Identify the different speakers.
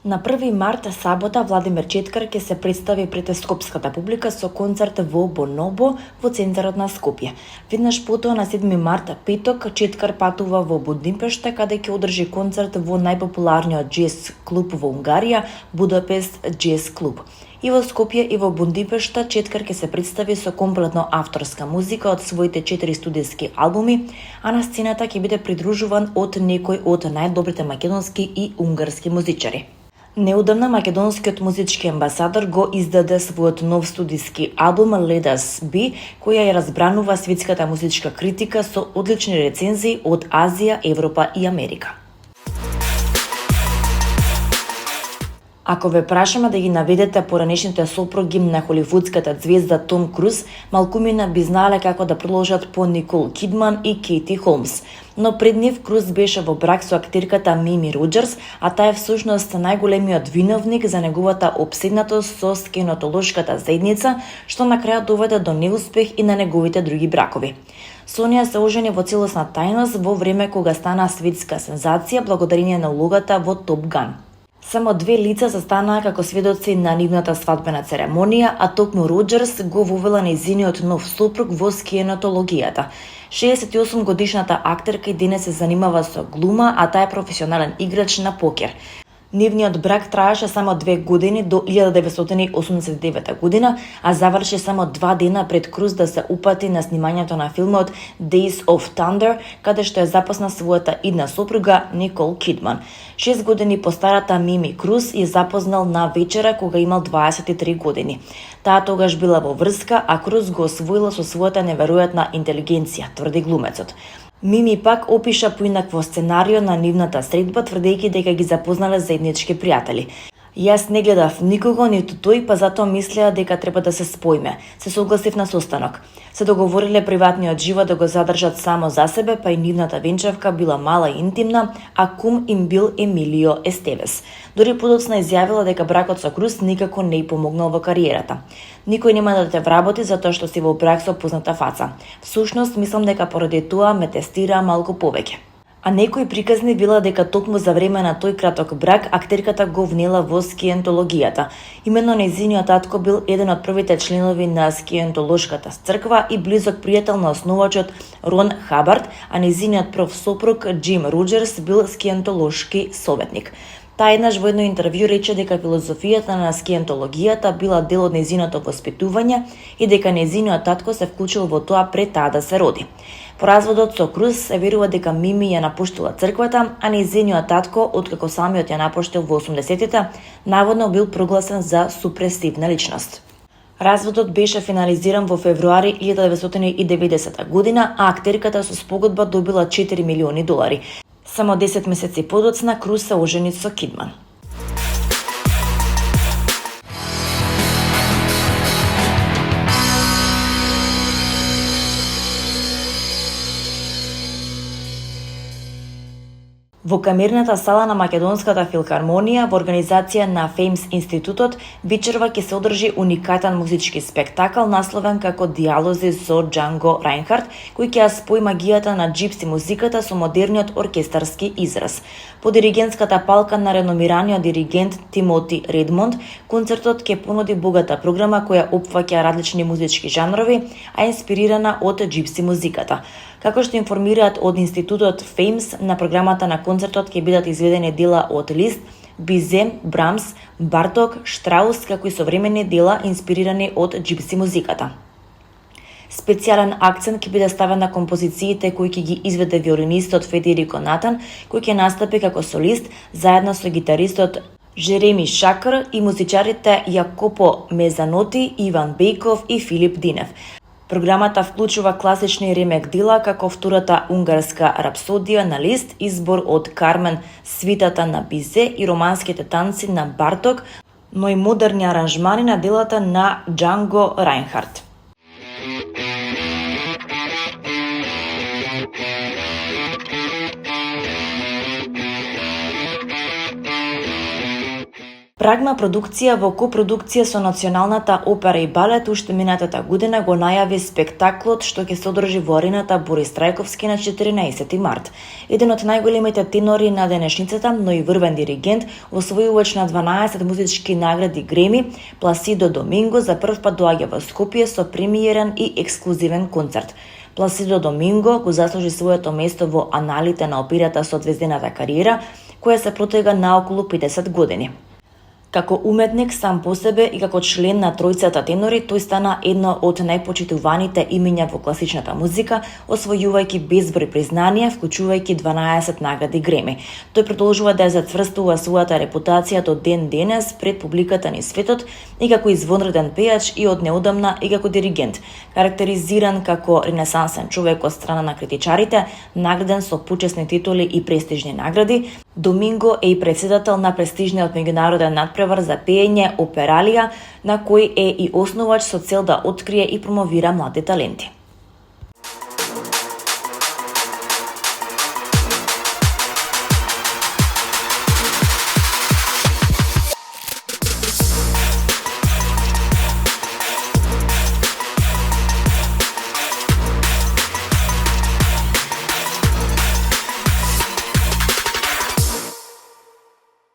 Speaker 1: На 1 март, сабота, Владимир Четкар ќе се представи пред скопската публика со концерт во Бонобо во центарот на Скопје. Веднаш потоа на 7 март, петок, Четкар патува во Будимпешта, каде ќе одржи концерт во најпопуларниот џез клуб во Унгарија, Будапест Џез клуб. И во Скопје и во Будимпешта Четкар ќе се представи со комплетно авторска музика од своите 4 студиски албуми, а на сцената ќе биде придружуван од некој од најдобрите македонски и унгарски музичари. Неодамна македонскиот музички амбасадор го издаде својот нов студиски албум Let Us Be, која ја разбранува светската музичка критика со одлични рецензии од Азија, Европа и Америка. Ако ве прашаме да ги наведете поранешните сопруги на холивудската ѕвезда Том Круз, малкумина би знаеле како да продолжат по Никол Кидман и Кейти Холмс. Но пред нив Круз беше во брак со актерката Мими Роџерс, а таа е всушност најголемиот виновник за неговата опседнатост со скенотолошката заедница, што на крај доведе до неуспех и на неговите други бракови. Со неа се ожени во целосна тајност во време кога стана светска сензација благодарение на улогата во Топ Ган. Само 2 лица застанаа како сведоци на нивната свадбена церемонија, а токму Роџерс го вовела нејзиниот нов сопруг во скиенотологијата. 68 годишната актерка и денес се занимава со глума, а таа е професионален играч на покер. Нивниот брак траеше само 2 години до 1989 година, а заврши само 2 дена пред Круз да се упати на снимањето на филмот Days of Thunder, каде што ја запозна својата идна сопруга Никол Кидман. 6 години постарата Мими Круз ја запознал на вечера кога имал 23 години. Таа тогаш била во врска, а Круз го освоила со својата неверојатна интелигенција, тврди глумецот. Мими пак опиша поинакво сценарио на нивната средба, тврдејќи дека ги запознале заеднички пријатели. Јас не гледав никого, ниту тој, па затоа мислеа дека треба да се споиме. Се согласив на состанок. Се договориле приватниот живот да го задржат само за себе, па и нивната венчавка била мала и интимна, а кум им бил Емилио Естевес. Дори подоцна изјавила дека бракот со Круз никако не й помогнал во кариерата. Никој нема да те вработи затоа што си во брак со позната фаца. Всушност, мислам дека поради тоа ме тестира малку повеќе. А некои приказни била дека токму за време на тој краток брак актерката го внела во скиентологијата. Именно нејзиниот татко бил еден од првите членови на скиентолошката црква и близок пријател на основачот Рон Хабард, а нејзиниот прв сопруг Џим Роџерс бил скиентолошки советник. Таа еднаш во едно интервју рече дека филозофијата на скиентологијата била дел од нејзиното воспитување и дека нејзиниот татко се вклучил во тоа пред таа да се роди. По разводот со Круз се верува дека Мими ја напуштила црквата, а нејзиниот татко, откако самиот ја напуштил во 80-тите, наводно бил прогласен за супресивна личност. Разводот беше финализиран во февруари 1990 година, а актерката со спогодба добила $4 милиони. Само 10 месеци подоцна Круз се ожени со Кидман. Во камерната сала на Македонската филхармонија во организација на Феймс институтот вечерва ќе се одржи уникатен музички спектакл насловен како Диалози со Џанго Рајнхард, кој ќе ја спои магијата на џипси музиката со модерниот оркестарски израз. По диригентската палка на реномираниот диригент Тимоти Редмонд, концертот ќе понуди богата програма која опфаќа различни музички жанрови, а инспирирана од џипси музиката. Како што информираат од институтот Феймс, на програмата на концертот ќе бидат изведени дела од Лист, Бизе, Брамс, Барток, Штраус, како и современи дела инспирирани од џипси музиката. Специјален акцент ќе биде ставен на композициите кои ќе ги изведе виолинистот Федерико Натан, кој ќе настапи како солист заедно со гитаристот Жереми Шакр и музичарите Јакопо Мезаноти, Иван Бејков и Филип Динев. Програмата вклучува класични ремек дела како втората унгарска рапсодија на Лист, избор од Кармен Свитата на Бизе и романските танци на Барток, но и модерни аранжмани на делата на Џанго Рајнхард. Прагма продукција во копродукција со Националната опера и балет уште минатата година го најави спектаклот што ќе се одржи во арената Борис Трајковски на 14 март. Еден од најголемите тенори на денешницата, но и врвен диригент, освојувач на 12 музички награди Греми, Пласидо Доминго за прв пат доаѓа во Скопје со премиерен и ексклузивен концерт. Пласидо Доминго го заслужи своето место во аналите на операта со звездената кариера, која се протега на околу 50 години. Како уметник сам по себе и како член на тројцата тенори, тој стана едно од најпочитуваните имиња во класичната музика, освојувајќи безброј признанија, вклучувајќи 12 награди Греми. Тој продолжува да ја зацврстува својата репутација до ден денес пред публиката низ светот и како извонреден пејач и од неодамна и како диригент. Карактеризиран како ренесансен човек од страна на критичарите, награден со почесни титули и престижни награди, Доминго е и председател на престижниот меѓународен надпревар за пеење Опералија, на кој е и основач со цел да открие и промовира млади таленти.